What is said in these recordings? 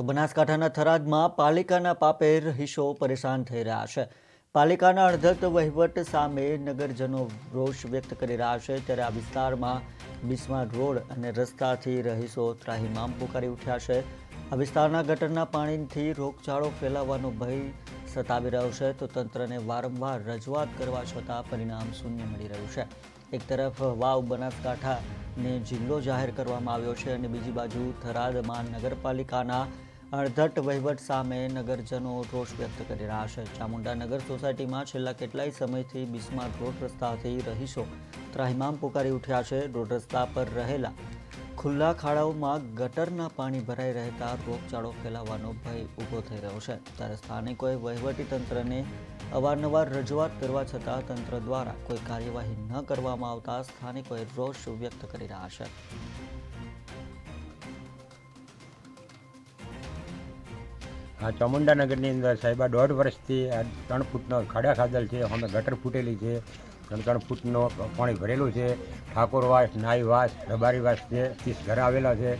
તો બનાસકાંઠાના થરાદમાં પાલિકાના પાપે રહીશો પરેશાન થઈ રહ્યા છે। પાલિકાના અડધત વહીવટ સામે નગરજનો રોષ વ્યક્ત કરી રહ્યા છે, ત્યારે આ વિસ્તારમાં બિસ્માર રોડ અને રસ્તાથી રહીશો ત્રાહિમામ પુકારી ઉઠ્યા છે। આ વિસ્તારના ગટરના પાણીથી રોગચાળો ફેલાવાનો ભય સતાવી રહ્યો છે, તો તંત્રને વારંવાર રજૂઆત કરવા છતાં પરિણામ શૂન્ય મળી રહ્યું છે। એક તરફ વાવ બનાસકાંઠાને જિલ્લો જાહેર કરવામાં આવ્યો છે અને બીજી બાજુ થરાદમાં નગરપાલિકાના અડધટ વહીવટ સામે નગરજનો રોષ વ્યક્ત કરી રહ્યા છે। ચામુંડાનગર સોસાયટીમાં છેલ્લા કેટલાય સમયથી બિસ્માર રોડ રસ્તાથી રહીશો ત્રાહિમામ પુકારી ઉઠ્યા છે। રોડ રસ્તા પર રહેલા ખુલ્લા ખાડાઓમાં ગટરના પાણી ભરાઈ રહેતા રોગચાળો ફેલાવાનો ભય ઊભો થઈ રહ્યો છે, ત્યારે સ્થાનિકોએ વહીવટી તંત્રને અવારનવાર રજૂઆત કરવા છતાં તંત્ર દ્વારા કોઈ કાર્યવાહી ન કરવામાં આવતા સ્થાનિકોએ રોષ વ્યક્ત કરી રહ્યા છે। આ ચામુંડાનગરની અંદર સાહેબ 1.5 વર્ષથી 3 ફૂટનો ખાડા ખાધેલ છે, અમે ગટર ફૂટેલી છે, 3 ફૂટનો પાણી ભરેલું છે। ઠાકોરવાસ, નાઈવાસ, રબારીવાસ છે, 30 ઘર આવેલા છે।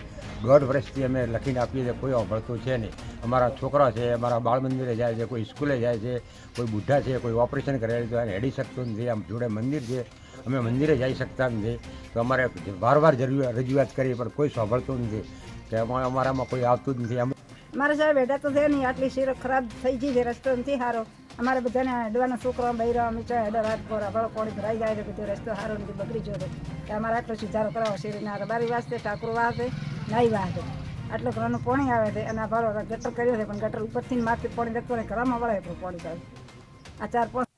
1.5 વર્ષથી અમે લખીને આપીએ છીએ, કોઈ મળતું છે નહીં। અમારા છોકરા છે, અમારા બાળ મંદિરે જાય છે, કોઈ સ્કૂલે જાય છે, કોઈ બુઢા છે, કોઈ ઓપરેશન કરેલું છે અને હેડી શકતું નથી। આમ જોડે મંદિર છે, અમે મંદિરે જઈ શકતા નથી, તો અમારે વારવાર રજૂઆત કરી પણ કોઈ સાંભળતું નથી કે અમારામાં કોઈ આવતું જ નથી। મારે સાહેબ બેટા તો છે નહીં, આટલી શીરો ખરાબ થઈ ગઈ છે, રસ્તો નથી સારો। અમારે બધાને અડવાના છોકરા બૈરા અમીચા અડર હાથ કોરા બળો પાણી ભરાઈ જાય છે, બધો રસ્તો સારો નથી, બગડી ગયો છે, કે અમારે આટલો સુધારો કરાવો શેરીના રબારી વાસ છે, ઠાકોર વાસ છે, નાઈ વાસ છે, આટલો ઘરનું પાણી આવે છે અને આ ભાડો ગટર કર્યો છે, પણ ગટર ઉપરથી માથે પાણી જતું રહે, ઘરમાં વળે એટલું પાણી થાય। આ 4-5